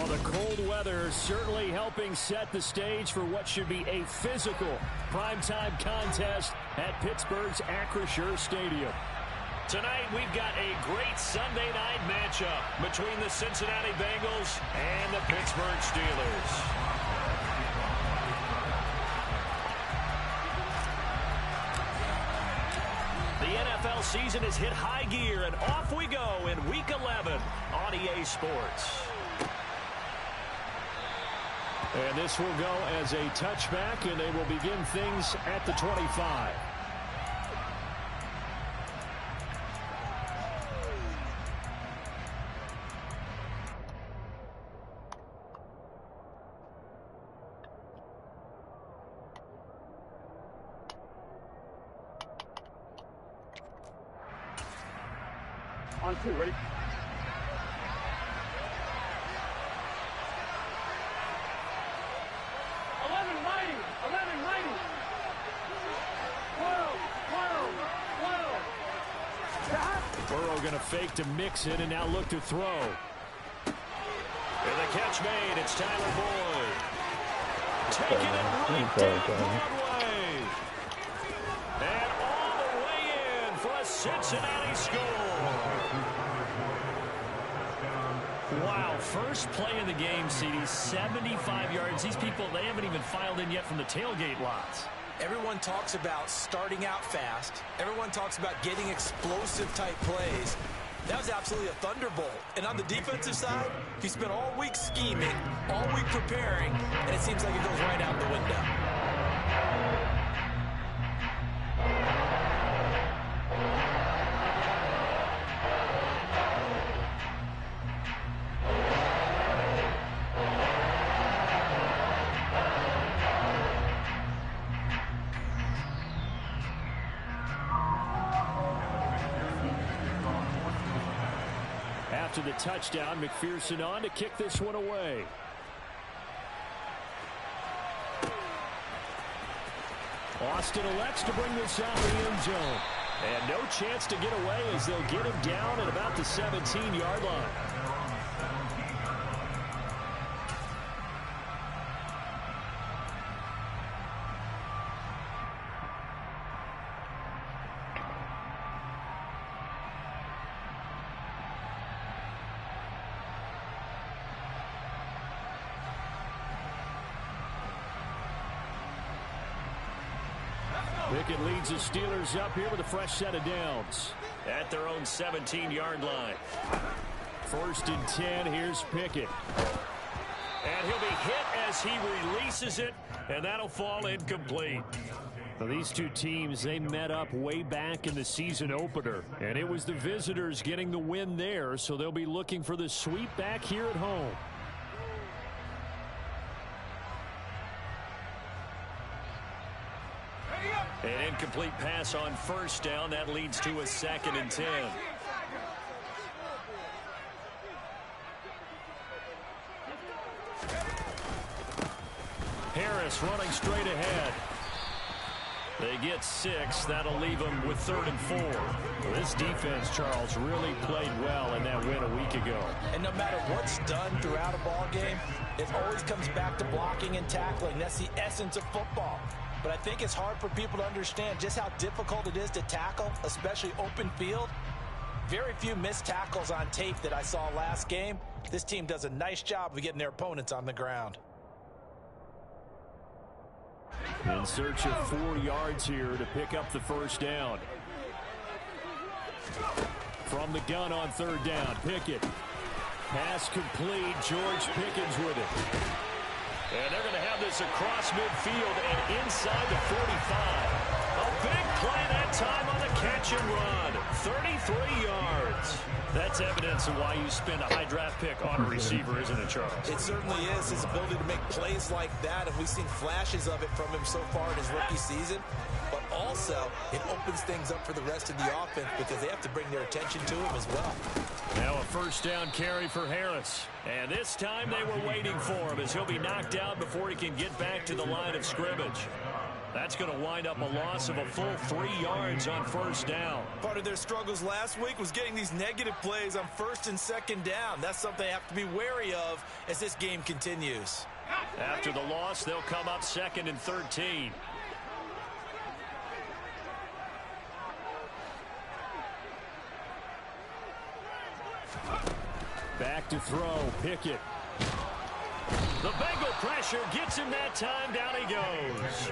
the cold weather certainly helping set the stage for what should be a physical primetime contest at Pittsburgh's Acrisure Stadium. Tonight, we've got a great Sunday night matchup between the Cincinnati Bengals and the Pittsburgh Steelers. The NFL season has hit high gear, and off we go in Week 11 on EA Sports. And this will go as a touchback, and they will begin things at the 25. On two, ready? Burrow going to fake to mix it and now look to throw. And the catch made. It's Tyler Boyd. Taking it right down Broadway. And all the way in for a Cincinnati score. Wow, first play of the game, CD, 75 yards. These people, they haven't even filed in yet from the tailgate lots. Everyone talks about starting out fast. Everyone talks about getting explosive-type plays. That was absolutely a thunderbolt. And on the defensive side, he spent all week scheming, all week preparing, and it seems like it goes right out the window. After the touchdown, McPherson on to kick this one away. Austin elects to bring this out the end zone. And no chance to get away as they'll get him down at about the 17-yard line. Pickett leads the Steelers up here with a fresh set of downs. At their own 17-yard line. 1st and 10, here's Pickett. And he'll be hit as he releases it, and that'll fall incomplete. Now, these two teams, they met up way back in the season opener, and it was the visitors getting the win there, so they'll be looking for the sweep back here at home. An incomplete pass on 1st down. That leads to a 2nd and 10. Harris running straight ahead. They get 6. That'll leave them with 3rd and 4. Well, this defense, Charles, really played well in that win a week ago. And no matter what's done throughout a ball game, it always comes back to blocking and tackling. That's the essence of football. But I think it's hard for people to understand just how difficult it is to tackle, especially open field. Very few missed tackles on tape that I saw last game. This team does a nice job of getting their opponents on the ground. In search of 4 yards here to pick up the 1st down. From the gun on 3rd down, Pickett. Pass complete, George Pickens with it. And they're going to have this across midfield and inside the 45. A big play that time on the catch and run. 33 yards. That's evidence of why you spend a high draft pick on a receiver, isn't it, Charles? It certainly is. His ability to make plays like that, and we've seen flashes of it from him so far in his rookie season. But also, it opens things up for the rest of the offense because they have to bring their attention to him as well. Now a 1st down carry for Harris. And this time they were waiting for him as he'll be knocked out before he can get back to the line of scrimmage. That's going to wind up a loss of a full 3 yards on first down. Part of their struggles last week was getting these negative plays on first and second down. That's something they have to be wary of as this game continues. After the loss, they'll come up 2nd and 13. Back to throw, Pickett. The Bengal pressure gets him that time. Down he goes.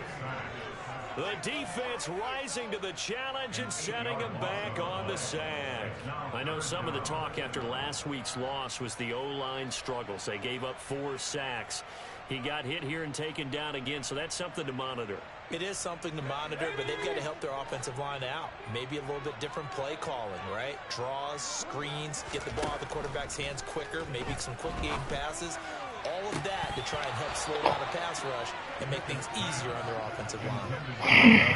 The defense rising to the challenge and setting him back on the sack. I know some of the talk after last week's loss was the O-line struggles. They gave up 4 sacks. He got hit here and taken down again, so that's something to monitor. It is something to monitor, but they've got to help their offensive line out. Maybe a little bit different play calling, right? Draws, screens, get the ball out of the quarterback's hands quicker, maybe some quick game passes. All of that to try and help slow down the pass rush and make things easier on their offensive line.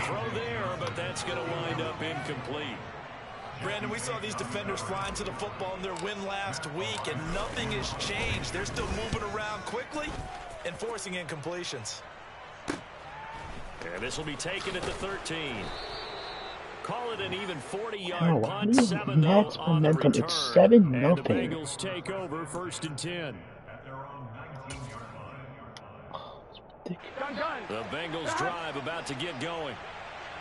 Throw there, but that's going to wind up incomplete. Brandon, we saw these defenders flying to the football in their win last week, and nothing has changed. They're still moving around quickly and forcing incompletions. And this will be taken at the 13. Call it an even 40-yard punt, 7-0 on the return. It's 7-0. And the Bengals take over 1st and 10. The Bengals drive about to get going.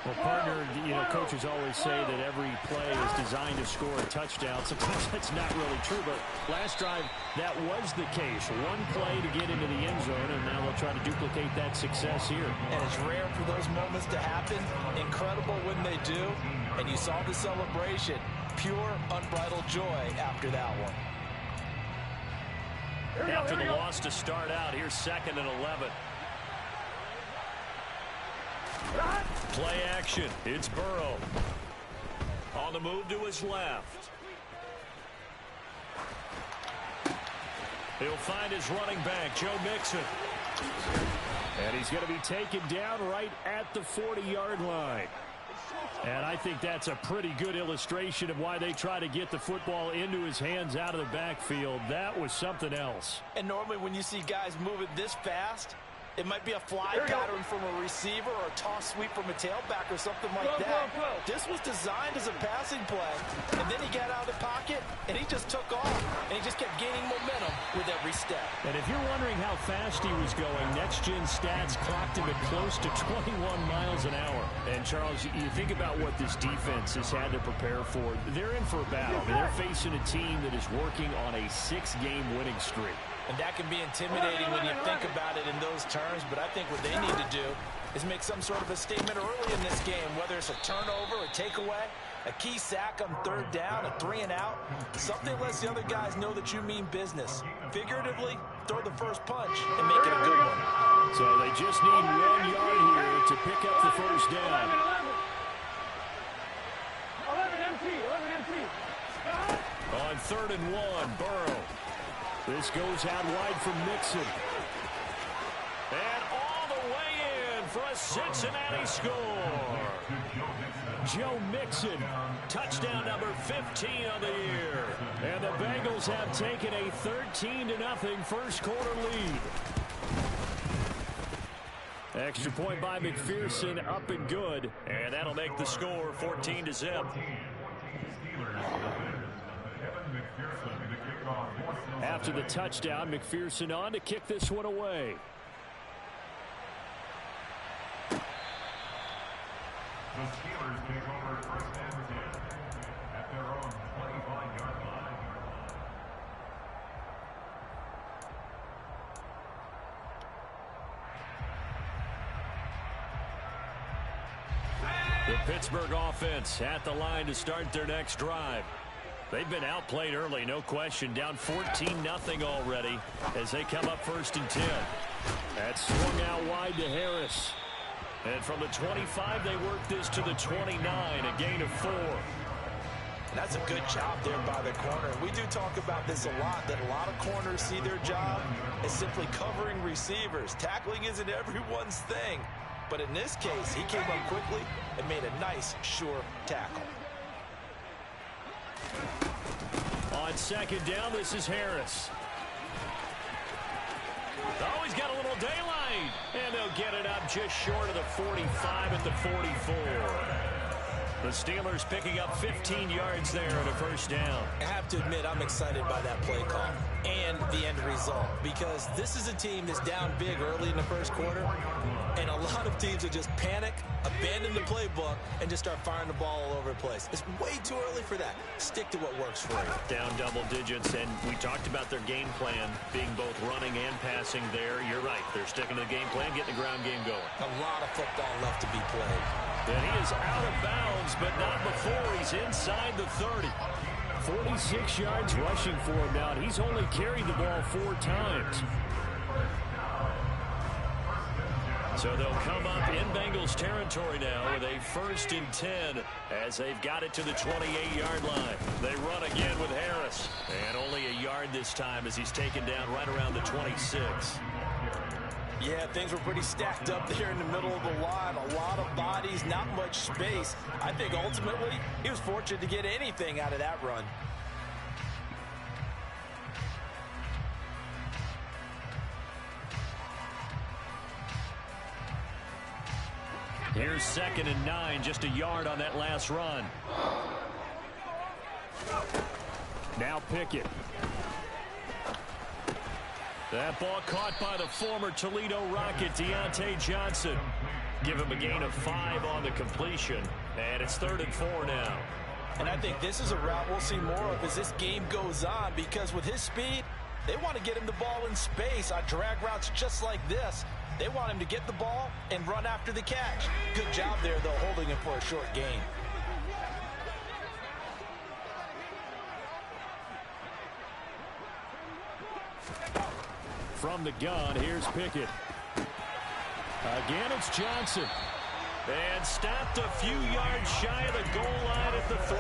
Well, partner, coaches always say that every play is designed to score a touchdown. Sometimes that's not really true, but last drive, that was the case. One play to get into the end zone, and now they'll try to duplicate that success here. And it's rare for those moments to happen. Incredible when they do. And you saw the celebration. Pure, unbridled joy after that one. After the loss to start out, here's 2nd and 11. Play action. It's Burrow. On the move to his left. He'll find his running back, Joe Mixon. And he's going to be taken down right at the 40-yard line. And I think that's a pretty good illustration of why they try to get the football into his hands out of the backfield. That was something else. And normally when you see guys moving this fast, it might be a fly pattern from a receiver or a toss sweep from a tailback or something like that. This was designed as a passing play, and then he got out of the pocket, and he just took off, and he just kept gaining momentum with every step. And if you're wondering how fast he was going, next-gen stats clocked him at close to 21 miles an hour. And, Charles, you think about what this defense has had to prepare for. They're in for a battle. I mean, they're facing a team that is working on a 6-game winning streak. And that can be intimidating when you think about it in those terms, but I think what they need to do is make some sort of a statement early in this game, whether it's a turnover, a takeaway, a key sack on 3rd down, a 3-and-out, something lets the other guys know that you mean business. Figuratively, throw the first punch and make it a good one. So they just need 1 yard here to pick up the first down. 11 empty. On 3rd and 1, Burrow. This goes out wide from Mixon. And all the way in for a Cincinnati score. Joe Mixon, touchdown number 15 on the year. And the Bengals have taken a 13-0 first quarter lead. Extra point by McPherson, up and good. And that'll make the score 14-0. After the touchdown, McPherson on to kick this one away. The Steelers take over 1st and 10 at their own 25-yard line. The Pittsburgh offense at the line to start their next drive. They've been outplayed early, no question. Down 14-0 already as they come up 1st and 10. That's swung out wide to Harris. And from the 25, they work this to the 29, a gain of 4. And that's a good job there by the corner. We do talk about this a lot, that a lot of corners see their job as simply covering receivers. Tackling isn't everyone's thing. But in this case, he came up quickly and made a nice, sure tackle. On 2nd down, this is Harris. Oh, he's got a little daylight. And they'll get it up just short of the 45 at the 44. The Steelers picking up 15 yards there and a first down. I have to admit, I'm excited by that play call and the end result, because this is a team that's down big early in the first quarter, and a lot of teams will just panic, abandon the playbook, and just start firing the ball all over the place. It's way too early for that. Stick to what works for you. Down double digits, and we talked about their game plan being both running and passing there. You're right. They're sticking to the game plan, getting the ground game going. A lot of football left to be played. And he is out of bounds, but not before he's inside the 30. 46 yards rushing for him now. He's only carried the ball 4 times. So they'll come up in Bengals territory now with a 1st and 10 as they've got it to the 28-yard line. They run again with Harris. And only a yard this time as he's taken down right around the 26. Yeah, things were pretty stacked up there in the middle of the line. A lot of bodies, not much space. I think ultimately he was fortunate to get anything out of that run. Here's 2nd and 9, just a yard on that last run. Now Pickett. That ball caught by the former Toledo Rocket, Deontay Johnson. Give him a gain of 5 on the completion. And it's 3rd and 4 now. And I think this is a route we'll see more of as this game goes on, because with his speed, they want to get him the ball in space on drag routes just like this. They want him to get the ball and run after the catch. Good job there, though, holding him for a short gain. From the gun, here's Pickett. Again, it's Johnson. And stopped a few yards shy of the goal line at the 3.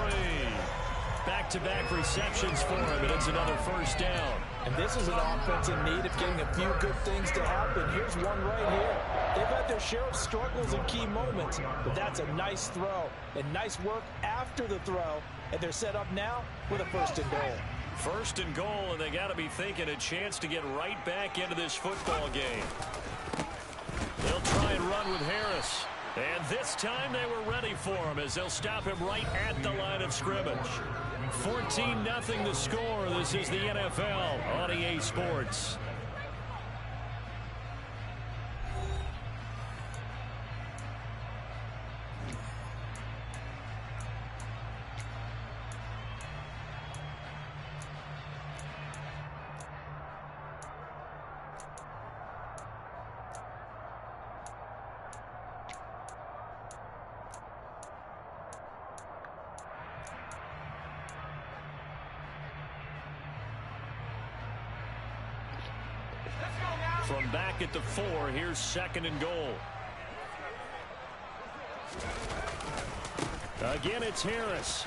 Back-to-back receptions for him, and it's another first down. And this is an offense in need of getting a few good things to happen. Here's one right here. They've had their share of struggles in key moments, but that's a nice throw and nice work after the throw. And they're set up now with a 1st and goal. 1st and goal, and they got to be thinking a chance to get right back into this football game. They'll try and run with Harris. And this time they were ready for him as they'll stop him right at the line of scrimmage. 14-0 the score. This is the NFL on EA Sports. From back at the 4, here's 2nd and goal. Again, it's Harris.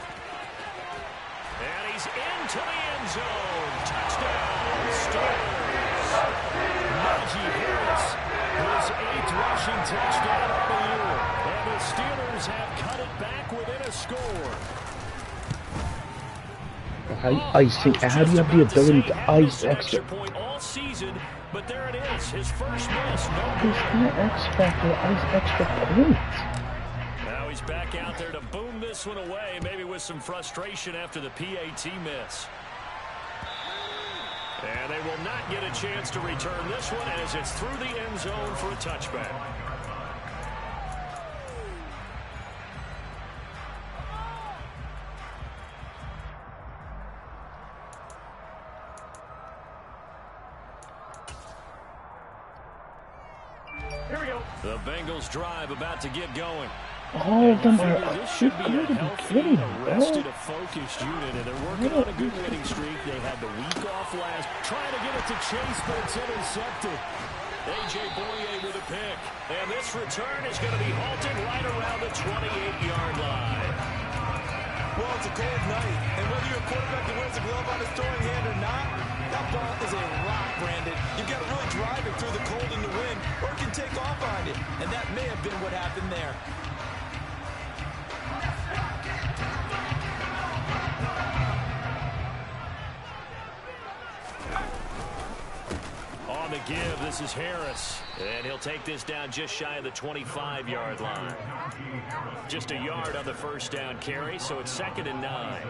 And he's into the end zone. Touchdown, Steelers. Najee Harris, his 8th rushing touchdown of the year. And the Steelers have cut it back within a score. Icing. How do you have the ability to ice extra? Point all season, but there it is, his first miss. He's not expecting ice extra points. Now he's back out there to boom this one away, maybe with some frustration after the PAT miss. And they will not get a chance to return this one as it's through the end zone for a touchback. The Bengals drive about to get going. All of them are This should be a good. healthy, Kidding, rested, bro. a focused unit, and they're working on a good winning streak. They had the week off last, trying to get it to Chase, but it's intercepted. A.J. Boye with a pick. And this return is going to be halted right around the 28-yard line. Well, it's a cold night, and whether you're a quarterback that wears a glove on his throwing hand or not, that ball is a rock, Brandon. You've got to really drive it through the cold and the wind, or it can take off on you. And that may have been what happened there. On the give, this is Harris. And he'll take this down just shy of the 25-yard line. Just a yard on the first down carry, so it's 2nd and 9.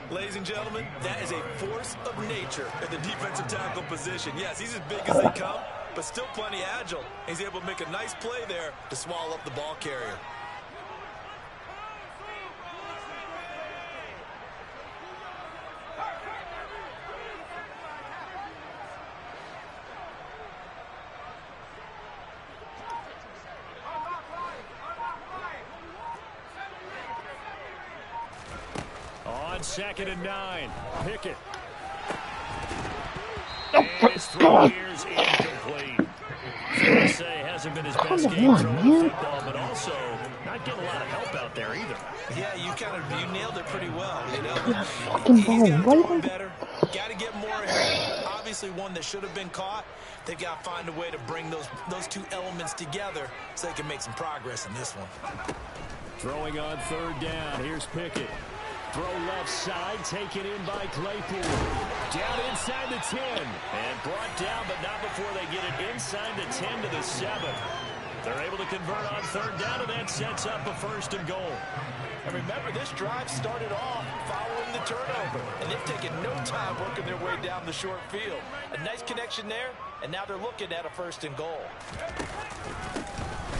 Ladies and gentlemen, that is a force of nature at the defensive tackle position. Yes, he's as big as they come, but still plenty agile. He's able to make a nice play there to swallow up the ball carrier. On 2nd and 9, Pickett. Oh, And his throw here's incomplete. Fair to say, hasn't been his best game throwing the football, but also not getting a lot of help out there either. Yeah, you nailed it pretty well. You know, fucking he's got to ball throw right better. Got to get more ahead. Obviously, one that should have been caught. They've got to find a way to bring those two elements together so they can make some progress in this one. Throwing on 3rd down. Here's Pickett. Throw left side, taken in by Claypool. Down inside the 10. And brought down, but not before they get it inside the 10 to the 7. They're able to convert on 3rd down, and that sets up a 1st and goal. And remember, this drive started off following the turnover. And they've taken no time working their way down the short field. A nice connection there, and now they're looking at a 1st and goal.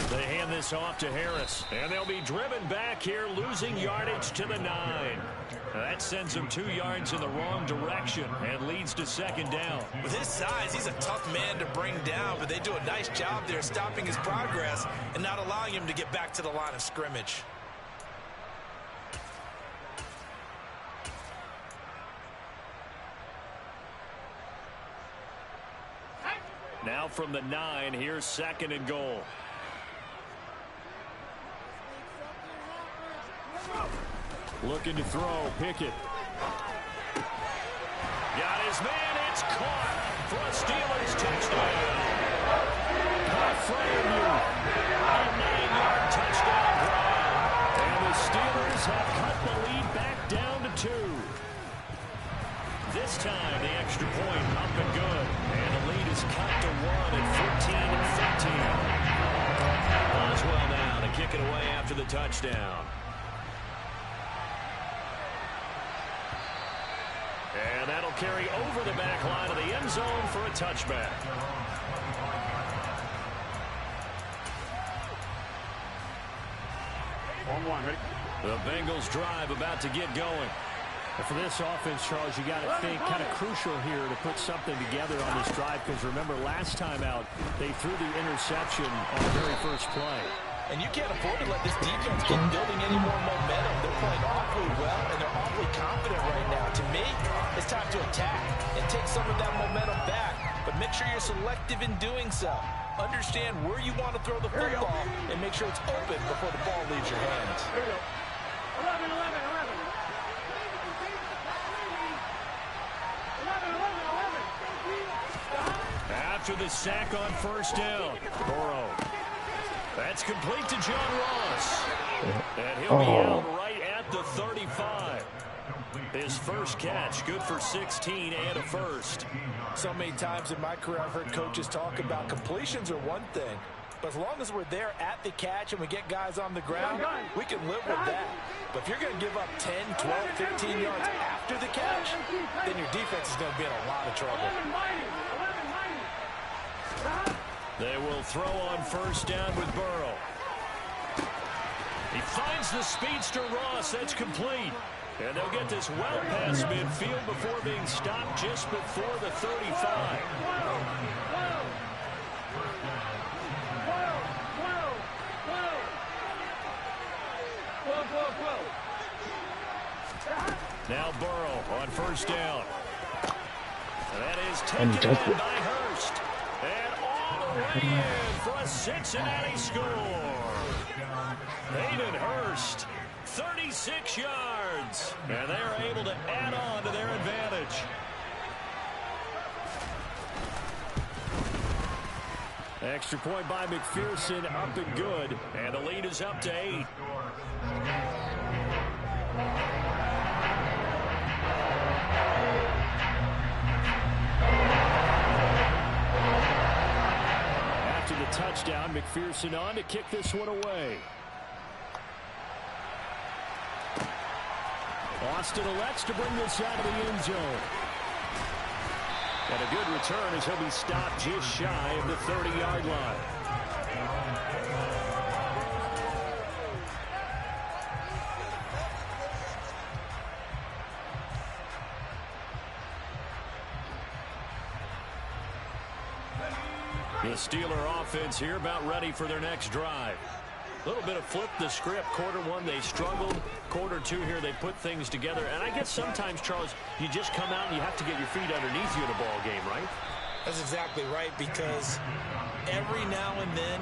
They hand this off to Harris, and they'll be driven back here, losing yardage to the 9. That sends them 2 yards in the wrong direction and leads to 2nd down. With his size, he's a tough man to bring down, but they do a nice job there stopping his progress and not allowing him to get back to the line of scrimmage. Now from the 9, here's 2nd and goal. Looking to throw, Pickett. Got his man, it's caught for a Steelers touchdown. Caught Freeman. A 9-yard touchdown drive. And the Steelers have cut the lead back down to 2. This time the extra point up and good. And the lead is cut to 1 at 14-13. Oswell now to kick it away after the touchdown. And that'll carry over the back line of the end zone for a touchback. The Bengals drive about to get going. And for this offense, Charles, you got to think kind of crucial here to put something together on this drive, because remember last time out they threw the interception on the very first play. And you can't afford to let this defense get building any more momentum. They're playing awfully well, and they're awfully confident right now. To me, it's time to attack and take some of that momentum back. But make sure you're selective in doing so. Understand where you want to throw the football and make sure it's open before the ball leaves your hands. 11, 11, 11. 11, 11, 11. After the sack on 1st down, Burrow. That's complete to John Ross. And he'll be out right at the 35. His first catch, good for 16 and a 1st. So many times in my career I've heard coaches talk about completions are one thing, but as long as we're there at the catch and we get guys on the ground, we can live with that. But if you're going to give up 10, 12, 15 yards after the catch, then your defense is going to be in a lot of trouble. 11 mighty. 11 mighty. They will throw on 1st down with Burrow. He finds the speedster Ross. That's complete. And they'll get this well past midfield before being stopped just before the 35. Now Burrow on 1st down. That is taken in by Hurst. And all the way in for a Cincinnati score. Hayden Hurst, 36 yards. And they're able to add on to their advantage. Extra point by McPherson, up and good. And the lead is up to 8. touchdown. McPherson on to kick this one away. Austin elects to bring this out of the end zone. And a good return as he'll be stopped just shy of the 30-yard line. The Steeler offense here about ready for their next drive. A little bit of flip the script. Quarter one, they struggled. Quarter two here, they put things together. And I guess sometimes, Charles, you just come out and you have to get your feet underneath you in a ball game, right? That's exactly right, because every now and then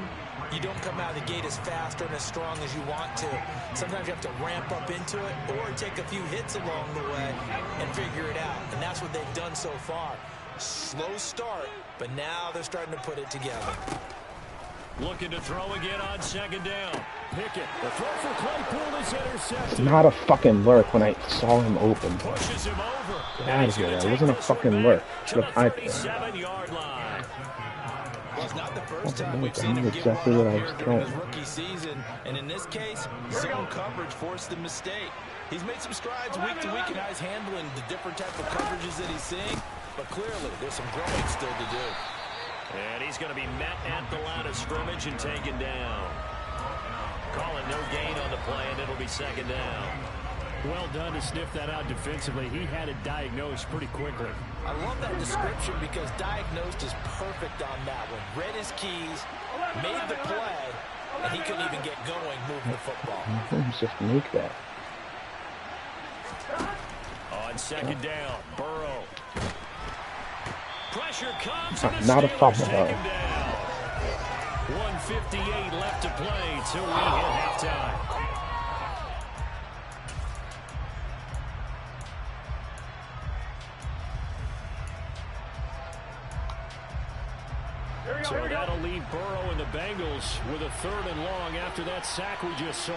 you don't come out of the gate as fast or as strong as you want to. Sometimes you have to ramp up into it or take a few hits along the way and figure it out. And that's what they've done so far. Slow start, but now they're starting to put it together. Looking to throw again on second down. Pickett. The throw for Claypool is intercepted. Not a fucking lurk when I saw him open. Pushes him over. Get out of here. That wasn't a fucking lurk. To the 37-yard line. Well, it's not the first time we've I seen knew him get exactly run what I up was here during his trying. rookie season. And in this case, zone coverage forced the mistake. He's made some strides week to week, and now he's handling the different type of coverages that he's seeing. But clearly, there's some growing still to do. And he's going to be met at the line of scrimmage and taken down. Calling no gain on the play, and it'll be second down. Well done to sniff that out defensively. He had it diagnosed pretty quickly. I love that description because diagnosed is perfect on that one. Read his keys, made the play, and he couldn't even get going moving the football. Just make that. On second down, Burrow. Pressure comes. Not a fumble, though. 1:58 left to play till we hit halftime. So that'll leave Burrow and the Bengals with a 3rd and long after that sack we just saw.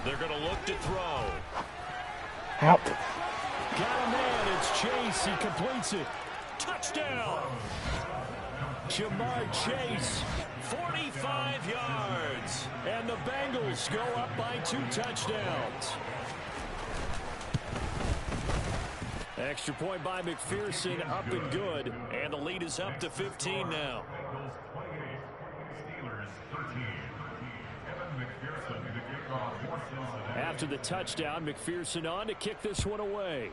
They're going to look to throw. Out. Got a man. It's Chase. He completes it. Touchdown. Jamar Chase, 45 yards. And the Bengals go up by 2 touchdowns. Extra point by McPherson, up and good. And the lead is up to 15 now. After the touchdown, McPherson on to kick this one away.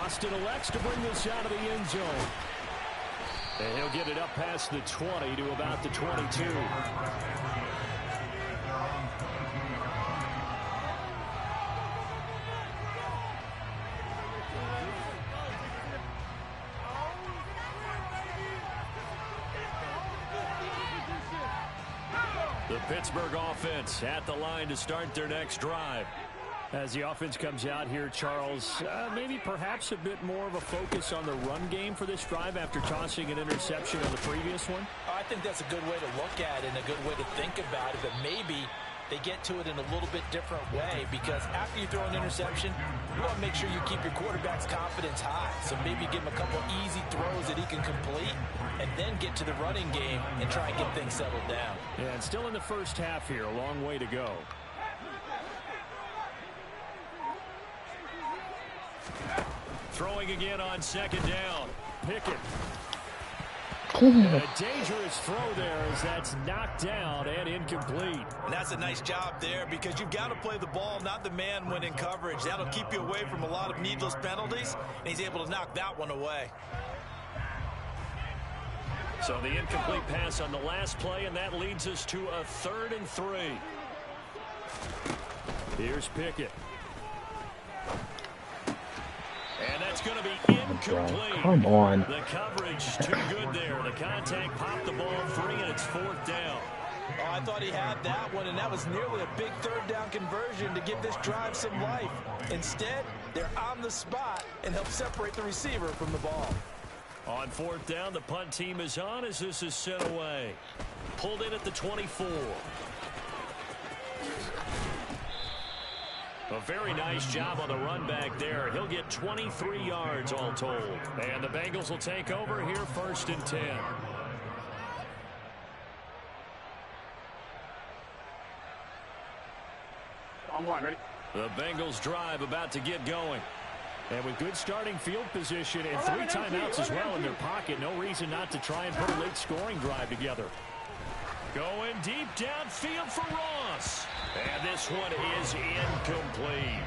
Austin elects to bring this out of the end zone. And he'll get it up past the 20 to about the 22. The Pittsburgh offense at the line to start their next drive. As the offense comes out here, Charles, maybe perhaps a bit more of a focus on the run game for this drive after tossing an interception on the previous one? I think that's a good way to look at it and a good way to think about it, but maybe they get to it in a little bit different way, because after you throw an interception, you want to make sure you keep your quarterback's confidence high. So maybe give him a couple easy throws that he can complete and then get to the running game and try and get things settled down. Yeah, and still in the first half here, a long way to go. Throwing again on second down. Pickett. A dangerous throw there as that's knocked down and incomplete. And that's a nice job there, because you've got to play the ball, not the man when in coverage. That'll keep you away from a lot of needless penalties, and he's able to knock that one away. So the incomplete pass on the last play, and that leads us to a 3rd and 3. Here's Pickett. And that's going to be incomplete. Come on. The coverage too good there. The contact popped the ball free, and it's 4th down. Oh, I thought he had that one, and that was nearly a big 3rd down conversion to give this drive some life. Instead, they're on the spot and help separate the receiver from the ball. On 4th down, the punt team is on as this is sent away. Pulled in at the 24. A very nice job on the run back there. He'll get 23 yards all told. And the Bengals will take over here 1st and 10. On one, ready? The Bengals drive about to get going. And with good starting field position and 3 timeouts as well in their pocket, no reason not to try and put a late scoring drive together. Going deep downfield for Ross. And this one is incomplete.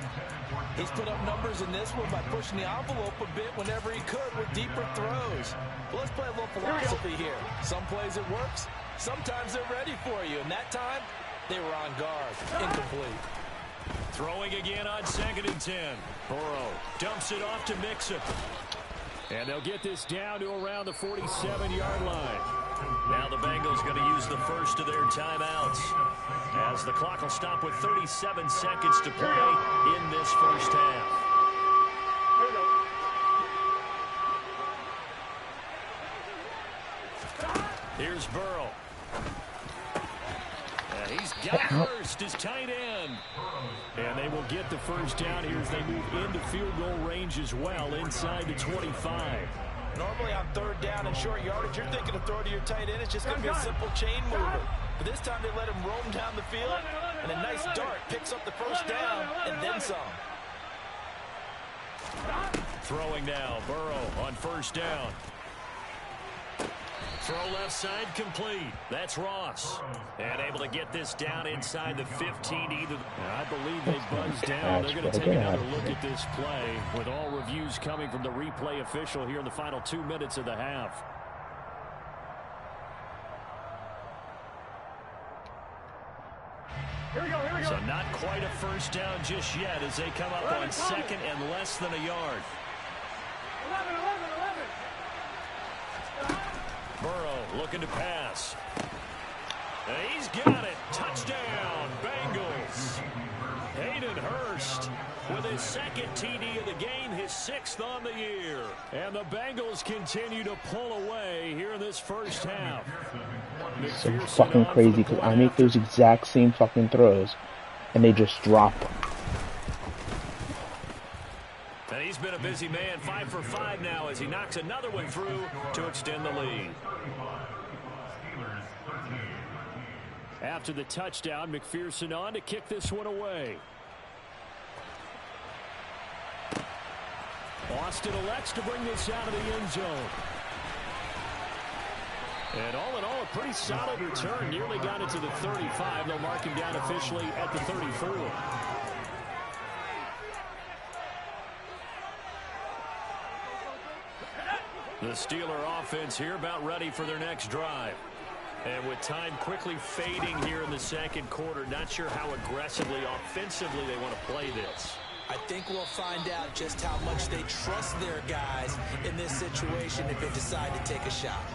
He's put up numbers in this one by pushing the envelope a bit whenever he could with deeper throws. But let's play a little philosophy here. Some plays it works. Sometimes they're ready for you. And that time, they were on guard. Incomplete. Throwing again on 2nd and 10. Burrow dumps it off to Mixon. And they'll get this down to around the 47-yard line. Now the Bengals going to use the first of their timeouts, as the clock will stop with 37 seconds to play in this first half. Here's Burrow. He's got Hurst, his tight end. And they will get the first down here as they move into field goal range as well, inside the 25. Normally on 3rd down and short yardage, you're thinking of throw to your tight end. It's just going to be a simple chain mover. But this time they let him roam down the field, and a nice dart picks up the first down and then some. Throwing now, Burrow on 1st down. Throw left side complete. That's Ross. And able to get this down inside the 15 either. I believe they buzzed down. They're going to take another look at this play with all reviews coming from the replay official here in the final 2 minutes of the half. Here we go, here we go. So not quite a first down just yet as they come up on 2nd and less than a yard. 11, 11, 11. Burrow looking to pass. And he's got it. Touchdown, Bengals. Hayden Hurst with his 2nd TD of the game, his 6th on the year. And the Bengals continue to pull away here in this first half. So fucking crazy because I make those exact same fucking throws and they just drop. And he's been a busy man, 5 for 5 now as he knocks another one through to extend the lead. After the touchdown, McPherson on to kick this one away. Austin elects to bring this out of the end zone. And all in all, a pretty solid return. Nearly got it to the 35. They'll mark him down officially at the 34. The Steeler offense here about ready for their next drive. And with time quickly fading here in the 2nd quarter, not sure how aggressively, offensively they want to play this. I think we'll find out just how much they trust their guys in this situation if they decide to take a shot.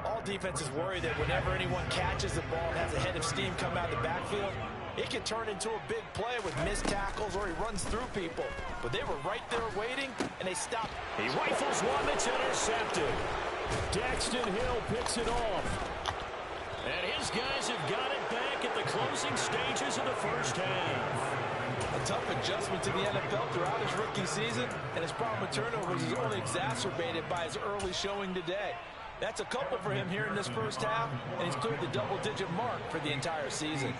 All defenses worry that whenever anyone catches the ball and has a head of steam come out of the backfield, it can turn into a big play with missed tackles or he runs through people. But they were right there waiting, and they stopped. He rifles one that's intercepted. Daxton Hill picks it off. And his guys have got it back at the closing stages of the first half. A tough adjustment to the NFL throughout his rookie season, and his problem with turnovers is only exacerbated by his early showing today. That's a couple for him here in this first half, and he's cleared the double-digit mark for the entire season.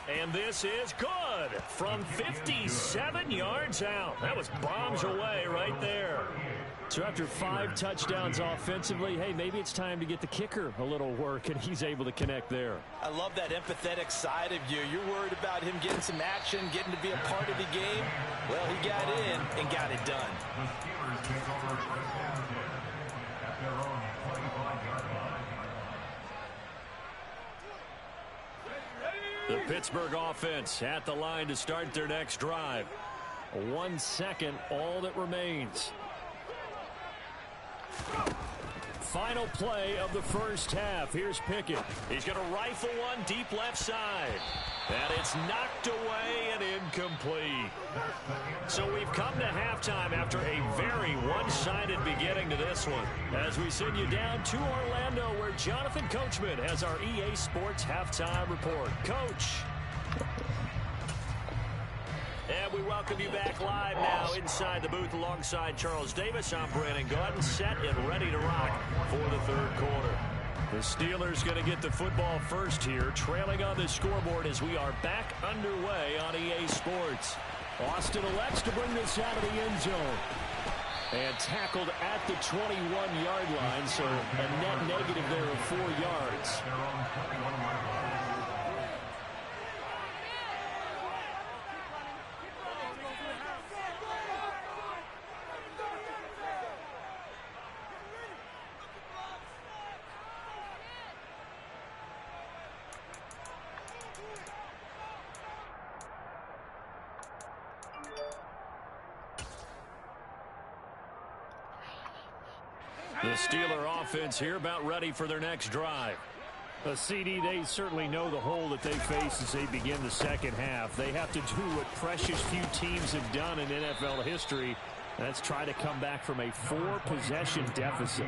And this is good from 57 yards out. That was bombs away right there. So after 5 touchdowns offensively, hey, maybe it's time to get the kicker a little work, and he's able to connect there. I love that empathetic side of you. You're worried about him getting some action, getting to be a part of the game. Well, he got in and got it done. The Steelers take over 1st and 10 at their own 25-yard line. The Pittsburgh offense at the line to start their next drive. 1 second, all that remains. final play of the first half. Here's Pickett. He's going to rifle one deep left side. And it's knocked away and incomplete. So we've come to halftime after a very one-sided beginning to this one. As we send you down to Orlando, where Jonathan Coachman has our EA Sports halftime report. Coach. And we welcome you back live now inside the booth alongside Charles Davis. I'm Brandon Gaudin, set and ready to rock for the third quarter. The Steelers going to get the football first here, trailing on the scoreboard as we are back underway on EA Sports. Austin elects to bring this out of the end zone. And tackled at the 21-yard line, so a net negative there of 4 yards. The Steeler offense here about ready for their next drive. CD, they certainly know the hole that they face as they begin the second half. They have to do what precious few teams have done in NFL history. That's try to come back from a 4-possession deficit.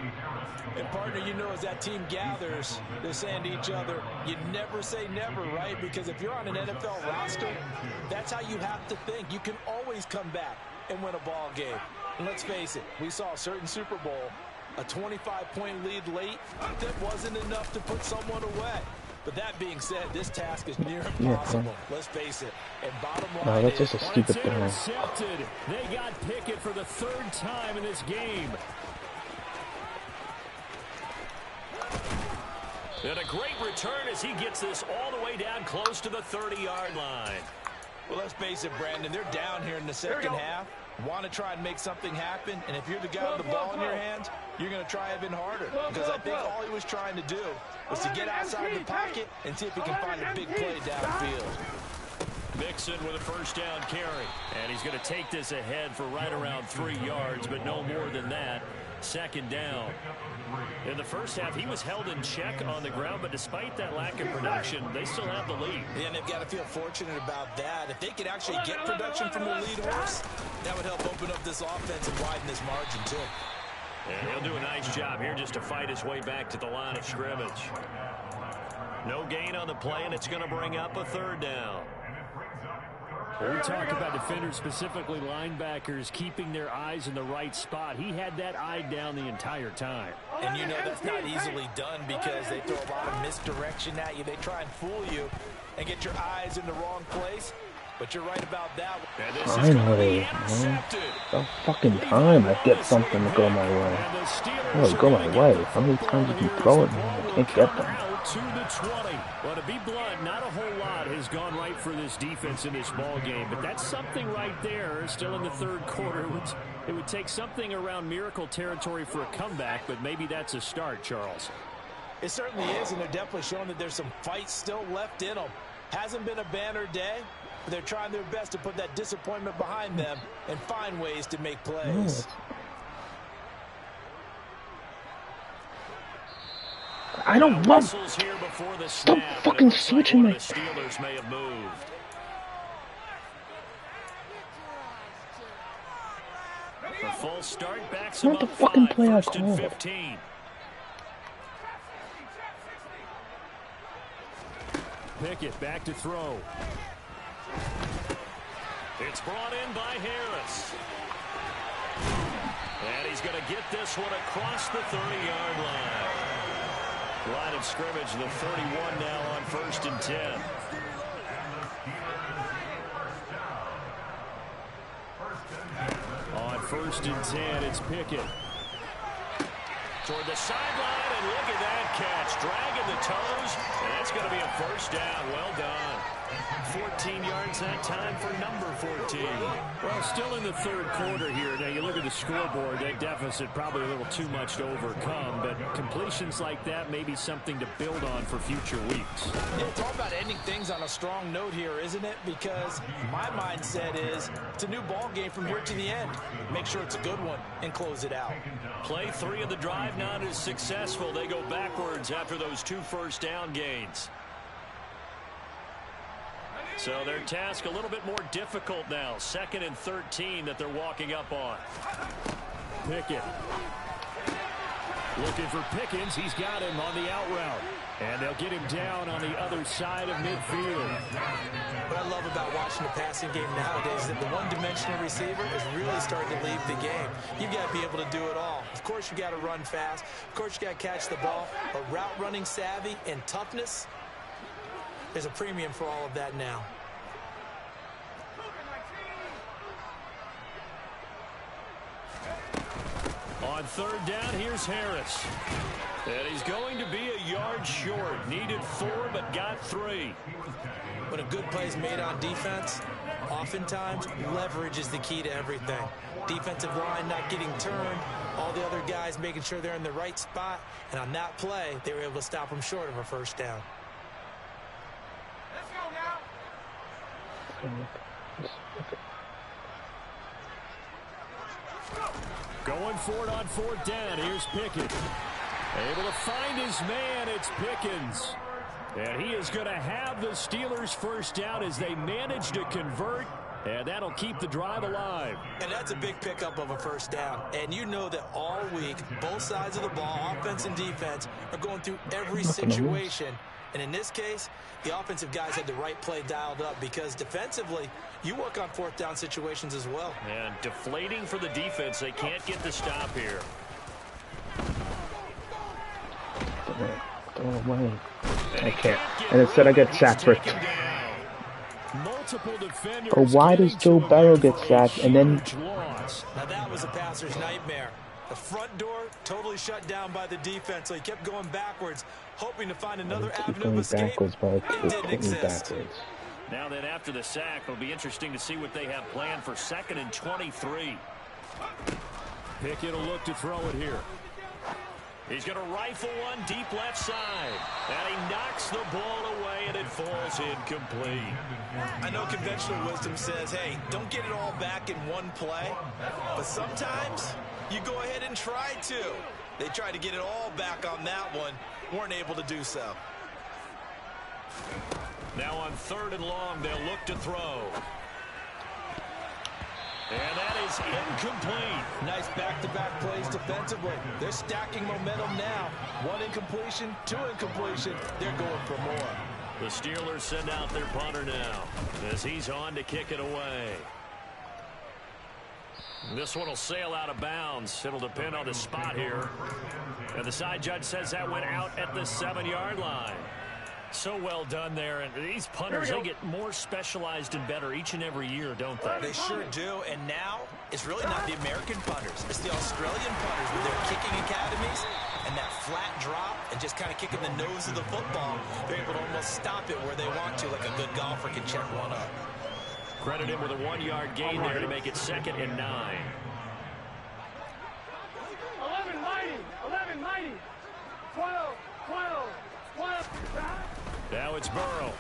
And partner, you know, as that team gathers, they're saying to each other, you never say never, right? Because if you're on an NFL roster, that's how you have to think. You can always come back and win a ball game. And let's face it, we saw a certain Super Bowl, a 25-point lead late, that wasn't enough to put someone away. But that being said, this task is near impossible. Let's face it. And bottom line, that's just a stupid thing. Intercepted. They got Pickett for the third time in this game. And a great return as he gets this all the way down close to the 30-yard line. Well, let's face it, Brandon, they're down here in the second half. Want to try and make something happen, and if you're the guy with the ball in your hands, you're going to try even harder. Because I think all he was trying to do was to get outside the pocket and see if he can find a big play downfield. Mixon with a first down carry. And he's going to take this ahead for right around 3 yards, but no more than that. Second down. In the first half, he was held in check on the ground, but despite that lack of production, they still have the lead. Yeah, and they've got to feel fortunate about that. If they could actually get production from their lead horse, that would help open up this offense and widen this margin, too. And he'll do a nice job here just to fight his way back to the line of scrimmage. No gain on the play, and it's going to bring up a third down. We talk about defenders, specifically linebackers, keeping their eyes in the right spot. He had that eye down the entire time. And you know that's not easily done because they throw a lot of misdirection at you. They try and fool you and get your eyes in the wrong place. But you're right about that. Finally, man. About fucking time I get something to go my way. Oh, go my way. How many times have you thrown it, man? I can't get them. To the 20. Well, to be blunt, not a whole lot has gone right for this defense in this ball game, but that's something right there. Still in the third quarter, it would take something around miracle territory for a comeback, but maybe that's a start, Charles. It certainly is, and they're definitely showing that there's some fight still left in them. Hasn't been a banner day, but they're trying their best to put that disappointment behind them and find ways to make plays. I don't love. Stop fucking switching my. Steelers may have moved. A full start backs Not the fucking play I called. 15. Pickett back to throw. It's brought in by Harris. And he's going to get this one across the 30-yard line. Line of scrimmage, the 31 now on 1st and 10. On 1st and 10, it's Pickett. Toward the sideline, and look at that catch. Dragging the toes, and that's going to be a first down. Well done. 14 yards that time for number 14. Well, still in the third quarter here. Now, you look at the scoreboard, that deficit probably a little too much to overcome, but completions like that may be something to build on for future weeks. Yeah, it's all about ending things on a strong note here, isn't it? Because my mindset is it's a new ball game from here to the end. Make sure it's a good one and close it out. Play 3 of the drive not as successful. They go backwards after those 2 first down gains. So their task a little bit more difficult now. 2nd and 13 that they're walking up on. Pickett. Looking for Pickens. He's got him on the out route. And they'll get him down on the other side of midfield. What I love about watching the passing game nowadays is that the one-dimensional receiver is really starting to leave the game. You've got to be able to do it all. Of course, you got to run fast. Of course, you got to catch the ball. But route running savvy and toughness, there's a premium for all of that now. On 3rd down, here's Harris. And he's going to be a yard short. Needed 4, but got 3. When a good play is made on defense, oftentimes leverage is the key to everything. Defensive line not getting turned, all the other guys making sure they're in the right spot, and on that play, they were able to stop them short of a first down. Going for it on 4th down. Here's Pickett. Able to find his man. It's Pickens. And he is going to have the Steelers first down as they manage to convert. And that'll keep the drive alive. And that's a big pickup of a first down. And you know that all week, both sides of the ball, offense and defense, are going through every situation. And in this case, the offensive guys had the right play dialed up because defensively, you work on 4th down situations as well. And deflating for the defense. They can't get the stop here. Throw away. I can't. And instead I get sacked for it. Or why does Joe Burrow get sacked and then... Now that was a passer's nightmare. The front door totally shut down by the defense, so he kept going backwards, hoping to find another avenue of escape. It didn't exist. Now then, after the sack, it'll be interesting to see what they have planned for 2nd and 23. Pickett will look to throw it here. He's going to rifle one deep left side. And he knocks the ball away, and it falls incomplete. I know conventional wisdom says, hey, don't get it all back in one play. But sometimes you go ahead and try to. They tried to get it all back on that one. Weren't able to do so. Now on 3rd and long, they'll look to throw. And that is incomplete. Nice back-to-back plays defensively. They're stacking momentum now. 1 incompletion, 2 incompletion. They're going for more. The Steelers send out their punter now as he's on to kick it away. This one will sail out of bounds. It'll depend on the spot here. And the side judge says that went out at the 7-yard line. So well done there. And these punters, they get more specialized and better each and every year, don't they? They sure do. And now it's really not the American punters. It's the Australian punters with their kicking academies and that flat drop and just kind of kicking the nose of the football. They're able to almost stop it where they want to, like a good golfer can check one up. Credit him with a 1-yard gain there to make it 2nd and 9. 11 mighty, 11 mighty, 12, 12, 12. Now it's Burrow.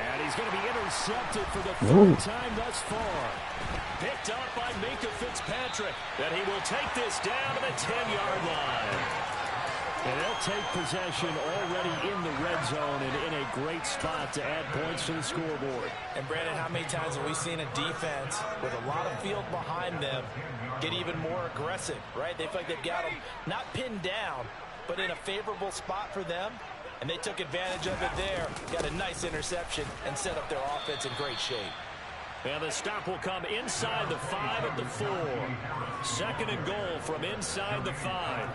And he's going to be intercepted for the 3rd time thus far. Picked up by Minkah Fitzpatrick. And he will take this down to the 10-yard line. And they'll take possession already in the red zone and in a great spot to add points to the scoreboard. And Brandon, how many times have we seen a defense with a lot of field behind them get even more aggressive, right? They feel like they've got them not pinned down, but in a favorable spot for them. And they took advantage of it there. Got a nice interception and set up their offense in great shape. And the stop will come inside the 5 at the 4. 2nd and goal from inside the 5.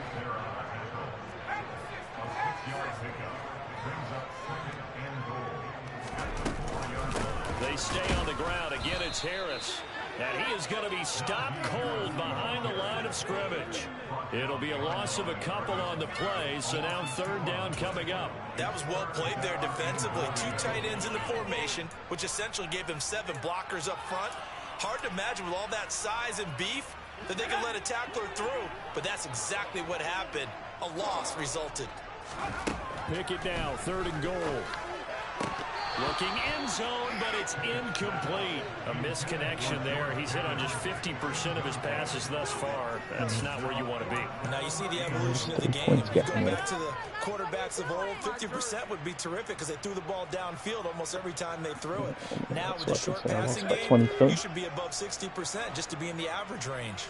They stay on the ground. Again, it's Harris. And he is going to be stopped cold behind the line of scrimmage. It'll be a loss of a couple on the play, so now third down coming up. That was well played there defensively. 2 tight ends in the formation, which essentially gave them 7 blockers up front. Hard to imagine with all that size and beef that they could let a tackler through, but that's exactly what happened. A loss resulted. Pick it now, 3rd and goal. Looking end zone, but it's incomplete. A misconnection there. He's hit on just 50% of his passes thus far. That's not where you want to be. Now you see the evolution of the game. If you go back to the quarterbacks of old, 50% would be terrific because they threw the ball downfield almost every time they threw it. Now with the short passing game, you should be above 60% just to be in the average range.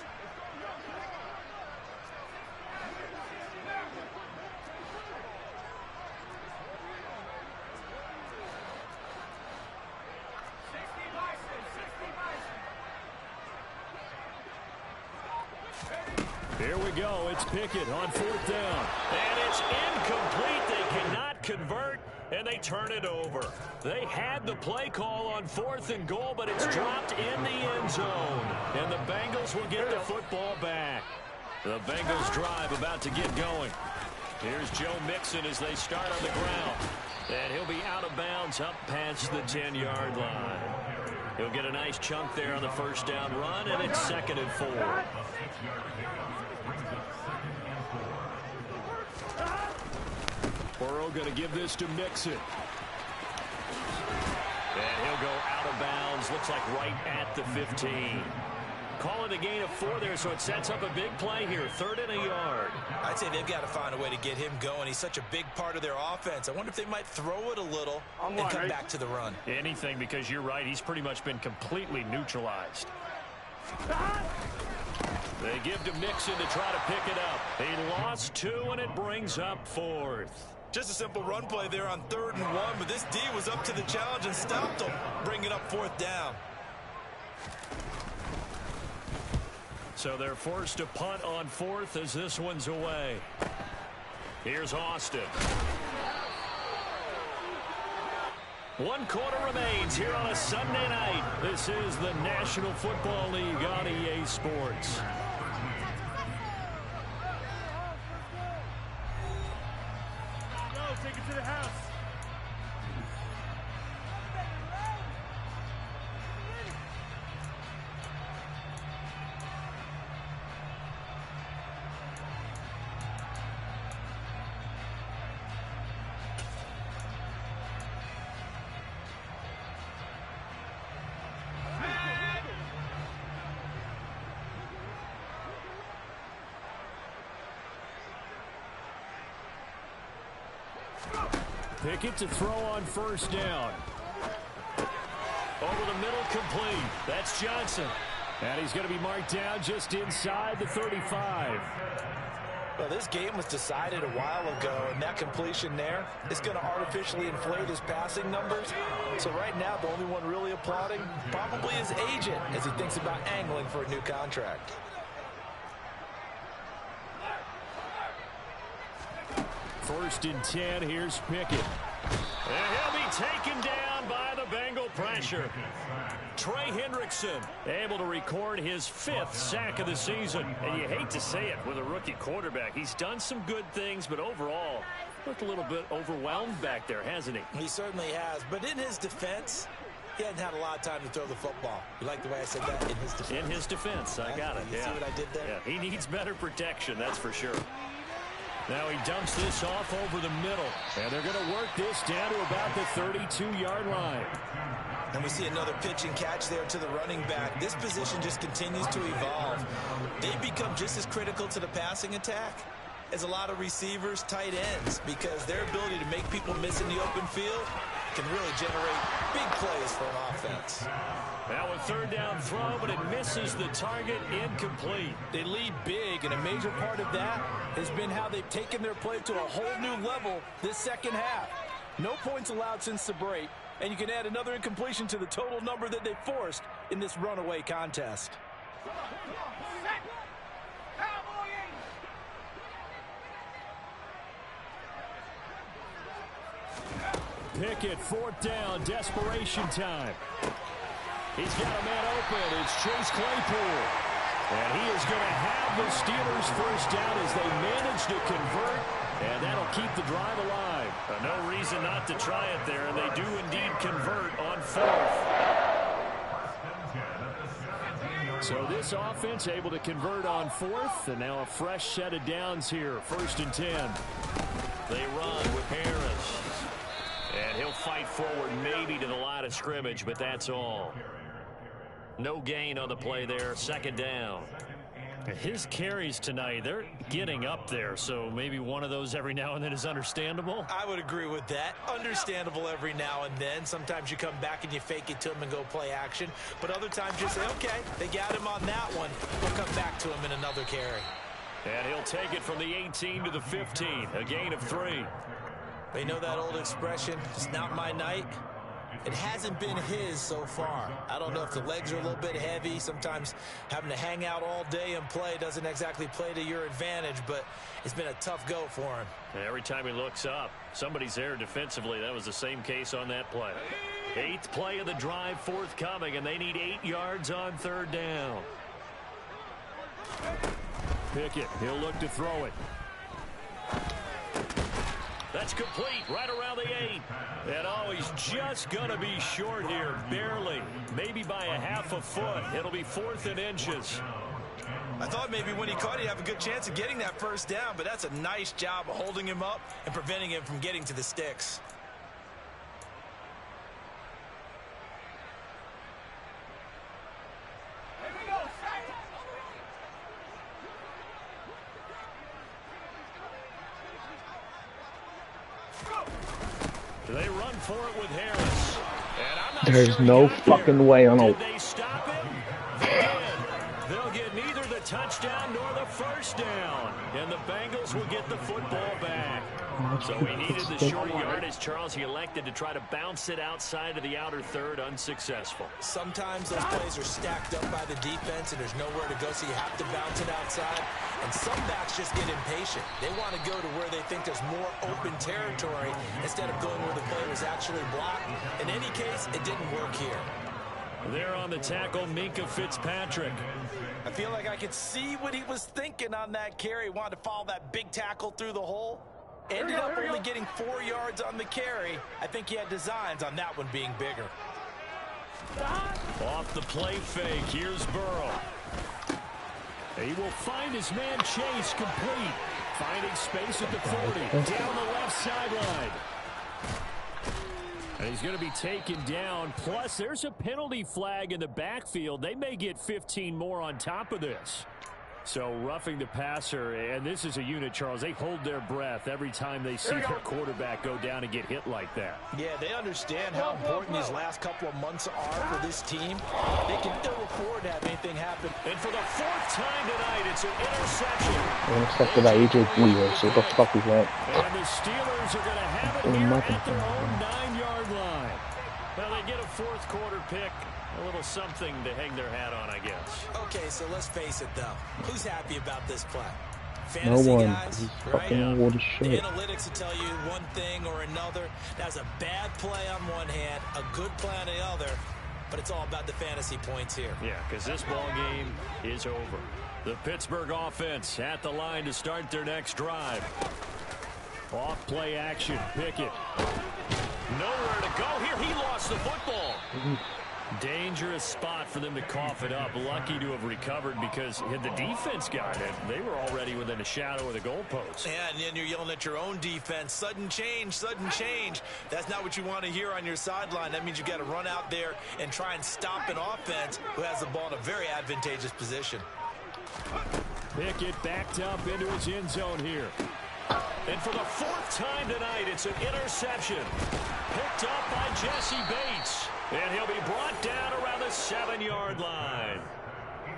Here we go. It's Pickett on 4th down. And it's incomplete. They cannot convert, and they turn it over. They had the play call on 4th and goal, but it's dropped in the end zone. And the Bengals will get the football back. The Bengals drive about to get going. Here's Joe Mixon as they start on the ground. And he'll be out of bounds up past the 10-yard line. He'll get a nice chunk there on the first down run, and it's 2nd and 4. Burrow going to give this to Mixon. And he'll go out of bounds. Looks like right at the 15. Call it a gain of 4 there, so it sets up a big play here. 3rd and a yard. I'd say they've got to find a way to get him going. He's such a big part of their offense. I wonder if they might throw it a little and come back to the run. Anything, because you're right. He's pretty much been completely neutralized. They give to Mixon to try to pick it up. He lost 2, and it brings up 4th. Just a simple run play there on 3rd and 1, but this D was up to the challenge and stopped them, bringing up 4th down. So they're forced to punt on 4th as this one's away. Here's Austin. 1 quarter remains here on a Sunday night. This is the National Football League on EA Sports. Take it to the house. Pickett to throw on 1st down. Over the middle, complete. That's Johnson. And he's going to be marked down just inside the 35. Well, this game was decided a while ago, and that completion there is going to artificially inflate his passing numbers. So right now, the only one really applauding probably his agent as he thinks about angling for a new contract. First and 10, here's Pickett. And he'll be taken down by the Bengal pressure. Trey Hendrickson able to record his 5th sack of the season. And you hate to say it with a rookie quarterback. He's done some good things, but overall, looked a little bit overwhelmed back there, hasn't he? He certainly has. But in his defense, he hadn't had a lot of time to throw the football. You like the way I said that? In his defense. In his defense, I got it. You see what I did there? Yeah, he needs better protection, that's for sure. Now he dumps this off over the middle. And they're going to work this down to about the 32-yard line. And we see another pitch and catch there to the running back. This position just continues to evolve. They become just as critical to the passing attack as a lot of receivers, tight ends, because their ability to make people miss in the open field can really generate big plays for an offense. Now a 3rd down throw, but it misses the target, incomplete. They lead big, and a major part of that has been how they've taken their play to a whole new level this second half. No points allowed since the break, and you can add another incompletion to the total number that they forced in this runaway contest. Pickett, 4th down, desperation time. He's got a man open. It's Chase Claypool. And he is going to have the Steelers first down as they manage to convert. And that'll keep the drive alive. No reason not to try it there. And they do indeed convert on 4th. So this offense able to convert on 4th. And now a fresh set of downs here. 1st and 10. They run with Harris. And he'll fight forward maybe to the line of scrimmage, but that's all. No gain on the play there. 2nd down. His carries tonight, they're getting up there, so maybe one of those every now and then is understandable. I would agree with that. Understandable every now and then. Sometimes you come back and you fake it to him and go play action. But other times you say, okay, they got him on that one. We'll come back to him in another carry. And he'll take it from the 18 to the 15. A gain of 3. You know that old expression, it's not my night? It hasn't been his so far. I don't know if the legs are a little bit heavy. Sometimes having to hang out all day and play doesn't exactly play to your advantage, but it's been a tough go for him. And every time he looks up, somebody's there defensively. That was the same case on that play. 8th play of the drive forthcoming, and they need 8 yards on 3rd down. Pickett, he'll look to throw it. That's complete right around the 8. And oh, he's just going to be short here, barely. Maybe by a half a foot. It'll be 4th and inches. I thought maybe when he caught it, he'd have a good chance of getting that first down, but that's a nice job of holding him up and preventing him from getting to the sticks. They run for it with Harris. There's no fucking way on a... Did they stop it? They did. They'll get neither the touchdown nor the first down. And the Bengals will get the football back. So he needed the short yardage. Charles, he elected to try to bounce it outside of the outer third, unsuccessful. Sometimes those plays are stacked up by the defense and there's nowhere to go, so you have to bounce it outside. And some backs just get impatient. They want to go to where they think there's more open territory instead of going where the play was actually blocked. In any case, it didn't work here. There on the tackle, Minkah Fitzpatrick. I feel like I could see what he was thinking on that carry. He wanted to follow that big tackle through the hole. Ended up only getting 4 yards on the carry. I think he had designs on that one being bigger. Off the play fake, here's Burrow. He will find his man Chase complete. Finding space at the 40. Down the left sideline. And he's going to be taken down. Plus, there's a penalty flag in the backfield. They may get 15 more on top of this. So roughing the passer, and this is a unit, Charles. They hold their breath every time they see their quarterback go down and get hit like that. Yeah, they understand how important these last couple of months are for this team. They can ill afford to have anything happen. And for the 4th time tonight, it's an interception. Intercepted by ygl23, so what the fuck is that? And the Steelers are going to have it here at their own 9-yard line. Well, they get a 4th quarter pick. A little something to hang their hat on, I guess. Okay, so let's face it, though. Who's happy about this play? No Fantasy one. guys, He's right? fucking old as The shit. analytics will tell you one thing or another. That's a bad play on one hand, a good play on the other, but it's all about the fantasy points here. Yeah, because this ball game is over. The Pittsburgh offense at the line to start their next drive. Off play action, Pickett. Nowhere to go here. He lost the football. Dangerous spot for them to cough it up. Lucky to have recovered because had the defense got it, they were already within a shadow of the goalpost. Yeah, and then you're yelling at your own defense. Sudden change, sudden change. That's not what you want to hear on your sideline. That means you got to run out there and try and stop an offense who has the ball in a very advantageous position. Pickett backed up into his end zone here. And for the 4th time tonight, it's an interception. Picked up by Jesse Bates. And he'll be brought down around the 7-yard line.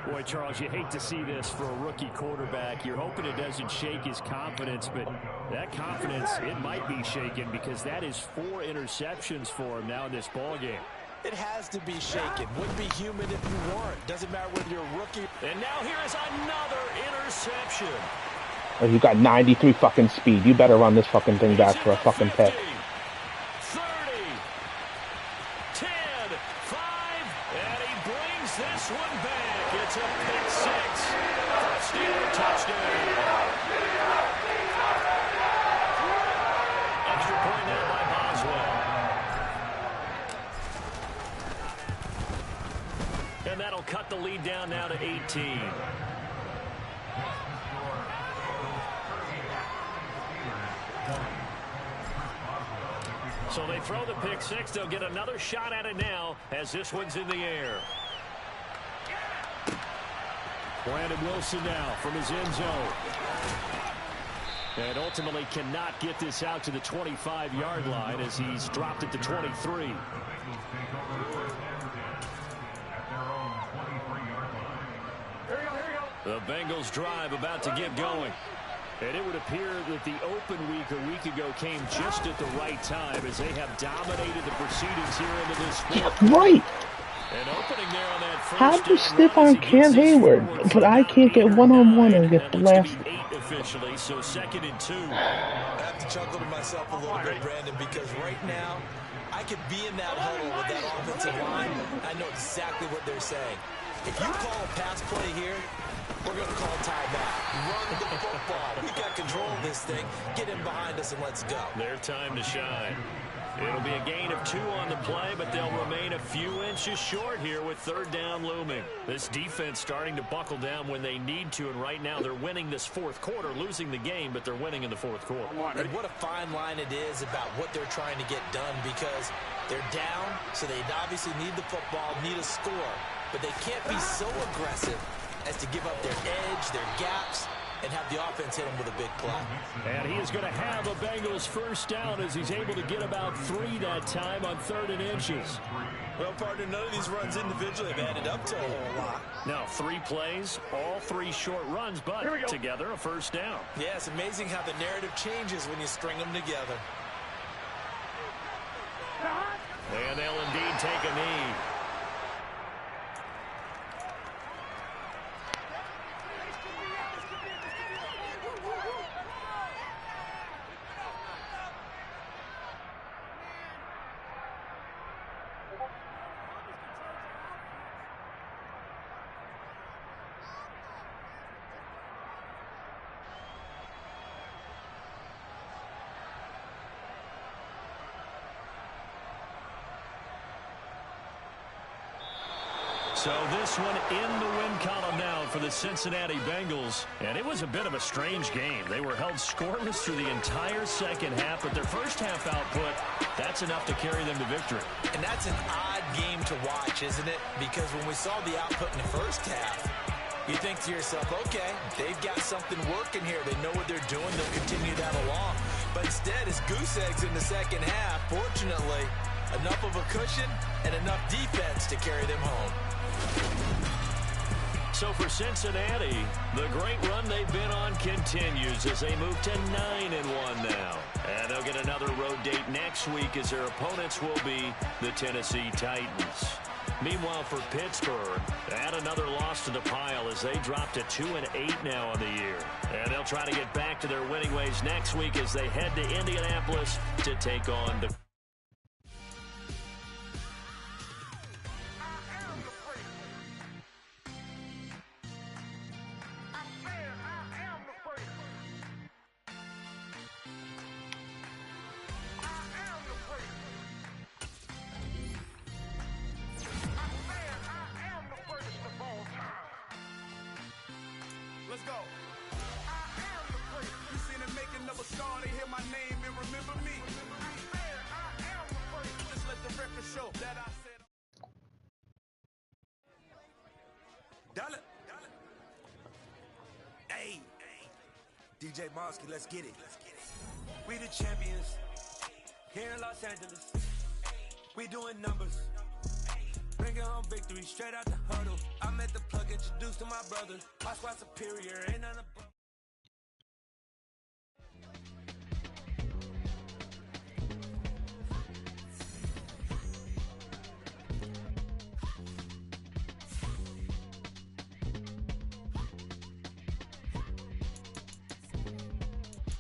Boy, Charles, you hate to see this for a rookie quarterback. You're hoping it doesn't shake his confidence, but that confidence, it might be shaken because that is 4 interceptions for him now in this ballgame. It has to be shaken. Wouldn't be human if you weren't. Doesn't matter whether you're a rookie. And now here is another interception. Oh, you got 93 fucking speed. You better run this fucking thing back for a fucking pick. 30, 10, 5, and 19. So they throw the pick six. They'll get another shot at it now as this one's in the air. Brandon Wilson now from his end zone. And ultimately cannot get this out to the 25-yard line as he's dropped it to 23. The Bengals drive about to get going. And it would appear that the open week a week ago came just at the right time as they have dominated the proceedings here into this fourth. Right! An opening there on that first How'd you down stiff run as on he Cam gets his Hayward, forward but I about can't get 8 or one-on-one 9, and get that looks to be blasted? 8 officially, so 2nd and 2. I have to chuckle to myself a little bit, Brandon, because right now, I could be in that huddle with that offensive line. I know exactly what they're saying. If you call a pass play here, we're going to call timeout. Run the football. We got control of this thing. Get in behind us and let's go. Their time to shine. It'll be a gain of 2 on the play, but they'll remain a few inches short here with 3rd down looming. This defense starting to buckle down when they need to, and right now they're winning this fourth quarter, losing the game, but they're winning in the fourth quarter. And what a fine line it is about what they're trying to get done, because they're down, so they obviously need the football, need a score, but they can't be so aggressive as to give up their edge, their gaps, and have the offense hit them with a big play. And he is going to have a Bengals first down as he's able to get about 3 that time on 3rd and inches. Well, partner, none of these runs individually have added up to a whole lot. Now 3 plays, all 3 short runs, but together a first down. Yeah, it's amazing how the narrative changes when you string them together. And they'll indeed take a knee. So this one in the win column now for the Cincinnati Bengals. And it was a bit of a strange game. They were held scoreless through the entire second half, but their first half output, that's enough to carry them to victory. And that's an odd game to watch, isn't it? Because when we saw the output in the first half, you think to yourself, okay, they've got something working here. They know what they're doing. They'll continue that along. But instead, it's goose eggs in the second half. Fortunately, enough of a cushion and enough defense to carry them home. So for Cincinnati, the great run they've been on continues as they move to 9-1 now. And they'll get another road date next week as their opponents will be the Tennessee Titans. Meanwhile, for Pittsburgh, add another loss to the pile as they drop to 2-8 now on the year. And they'll try to get back to their winning ways next week as they head to Indianapolis to take on the Let's go. I am the first. You seen it making of a star, they hear my name and remember me. I am the first. Just let the record show that I said. Dollar. Hey. DJ Mosky, let's get it. We the champions. Here in Los Angeles. We doing numbers. Bringing home victory straight out the huddle. I met the plug, introduced to my brother. My squad superior, ain't none above.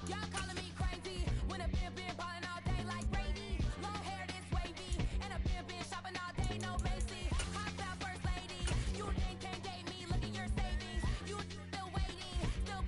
Y'all calling me crazy when a been ballin' all day like Brady. Long hair this wavy, and a been shopping all day, no Macy. Hot out first lady, you then can't date me. Look at your savings, you still waiting, still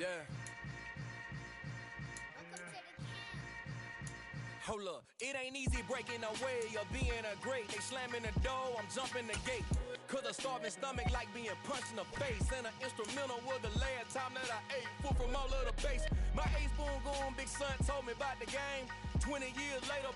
Yeah. Hold up, it ain't easy breaking away or being a great. They slamming the door, I'm jumping the gate. Cause a starving stomach like being punched in the face. And an instrumental was the last time that I ate. Full from all of the bass. My ace boom goon, big son told me about the game. 20 years later,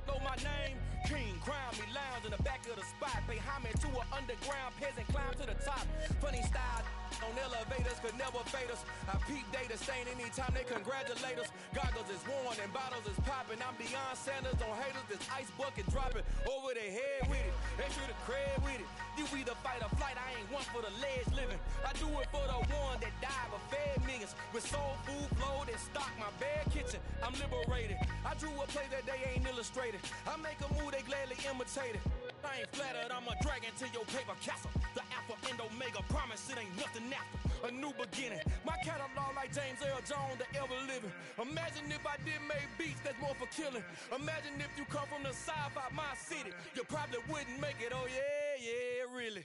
know my name. King, crown me, lounge in the back of the spot. Pay homage to an underground peasant, climb to the top. Funny style on elevators could never fade us. I peep data stain anytime they congratulate us. Goggles is worn and bottles is popping. I'm beyond Sanders on haters. This ice bucket dropping over their head with it. Extra the cred with it. You either fight or flight. I ain't one for the ledge living. I do it for the one that died but fed millions. With soul food flowed and stock my bare kitchen. I'm liberated. I drew a play that they ain't illustrated. I make a move they gladly imitate it. I ain't flattered, I'm a dragon to your paper castle. The Alpha and Omega, promise it ain't nothing after. A new beginning. My catalog like James Earl Jones, the ever living. Imagine if I didn't make beats that's more for killing. Imagine if you come from the south out my city. You probably wouldn't make it, oh yeah, really.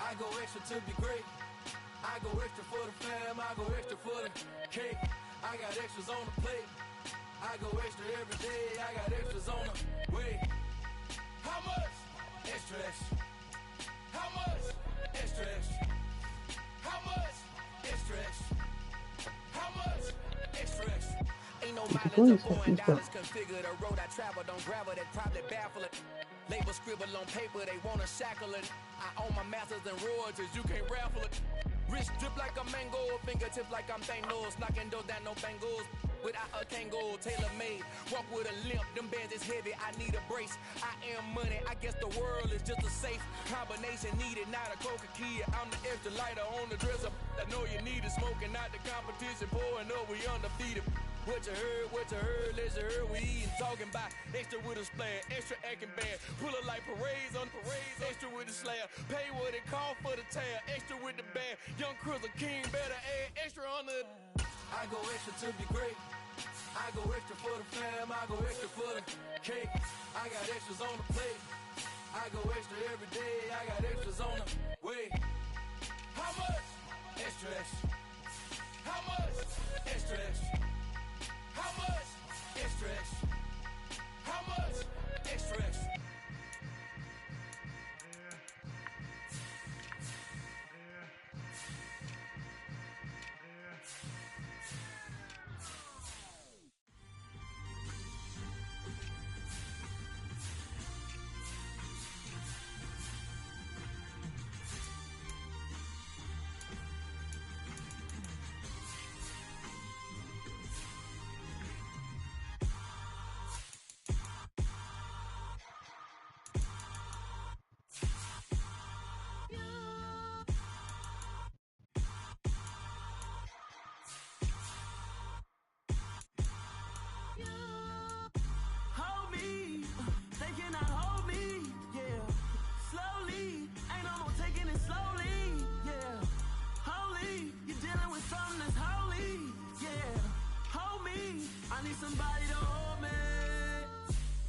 I go extra to be great. I go extra for the fam, I go extra for the cake. I got extras on the plate. I go extra every day, I got extras on the way. How much? Extra, extra. How much? Extra, extra. How much? Extra, extra. How much? Extra, extra. Ain't no mileage or $4 configure the road I travel. Don't gravel that probably baffle it. Label scribble on paper, they wanna shackle it. I own my masters and royalties, you can't raffle it. Wrist drip like a mango, fingertips like I'm Thanos. Knocking doors down, no bangles. Without a Kango, tailor-made. Walk with a limp, them bands is heavy, I need a brace. I am money, I guess the world is just a safe combination needed, not a coca key. I'm the extra lighter on the dresser. I know you need it, smoking out the competition, pouring up, we undefeated. What you heard, let's you heard, we eatin', talking about extra with a splash, extra acting bad. Pull it like parades on parades, extra with the slab. Pay what it cost for the tab, extra with the band. Young Cruz a king, better add extra on the. I go extra to be great. I go extra for the fam, I go extra for the cake. I got extras on the plate. I go extra every day, I got extras on the way. How much? Extra, extra. How much? Extra, extra. How much? Extra, extra. How much? Extra, extra. Hold me, they cannot hold me, yeah. Slowly, ain't no more taking it slowly, yeah. Holy, you're dealing with something that's holy, yeah. Hold me, I need somebody to hold me.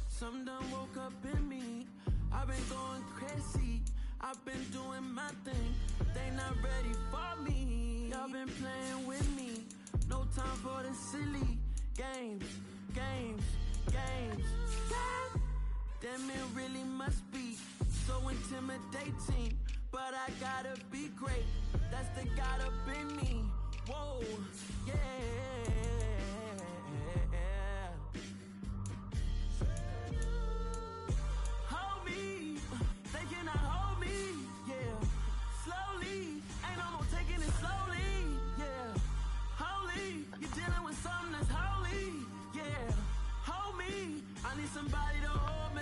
Something done woke up in me, I've been going crazy. I've been doing my thing, they not ready for me. Y'all been playing with me, no time for the silly games. Damn, it really must be so intimidating, but I gotta be great. That's the God up in me. Whoa, yeah. Hold me, they cannot hold me, yeah. Slowly, ain't no more taking it slowly, yeah. Holy, you're dealing with something that's holy, yeah. Hold me, I need somebody to hold me.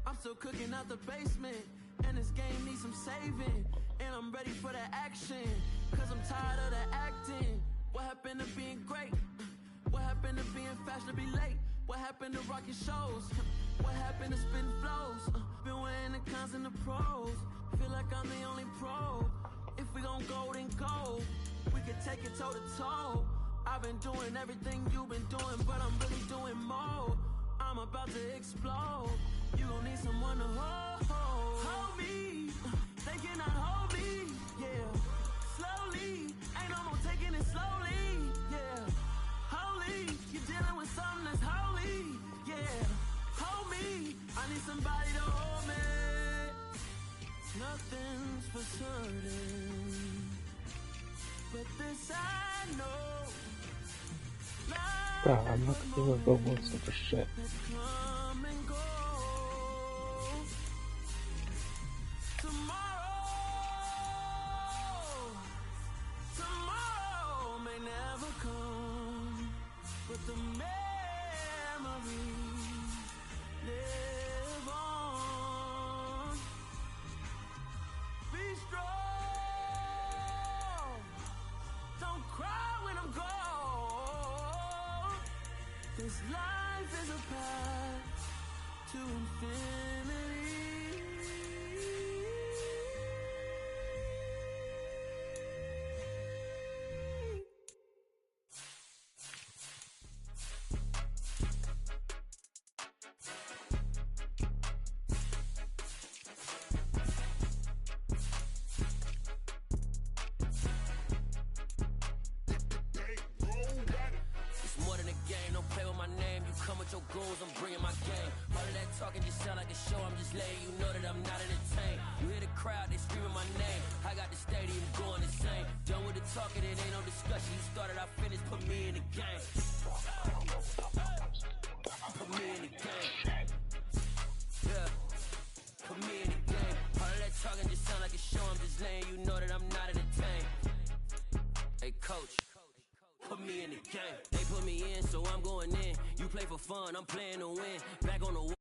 I'm still cooking out the basement, and this game needs some saving. And I'm ready for the action, cause I'm tired of the acting. What happened to being great? What happened to being fashionably late? What happened to rocking shows? What happened to spitting flows? Been wearing the cons and the pros. Feel like I'm the only pro. If we gon' go, then go. We could take it toe to toe. I've been doing everything you've been doing, but I'm really doing more. I'm about to explode. You gon' need someone to hold. Hold me, they cannot hold me, yeah. Slowly, ain't no more taking it nothing's for certain, but this I know. Bro, I'm not gonna go listen for shit. Come and go. Tomorrow may never come, but the memories live on. Be strong. Don't cry when I'm gone. This life is a path to infinity. Your goals, I'm bringing my game. All of that talking just sound like a show. I'm just letting you know that I'm not entertained. You hear the crowd, they screaming my name. I got the stadium going insane. Done with the talking, it ain't no discussion. You started, I finished, put me in the game. Put me in the game. Yeah, put me in the game. All of that talking just sound like a show. I'm just letting you know that I'm not entertained. Hey, coach. Put me in the game. They put me in, so I'm going in. You play for fun, I'm playing to win. Back on the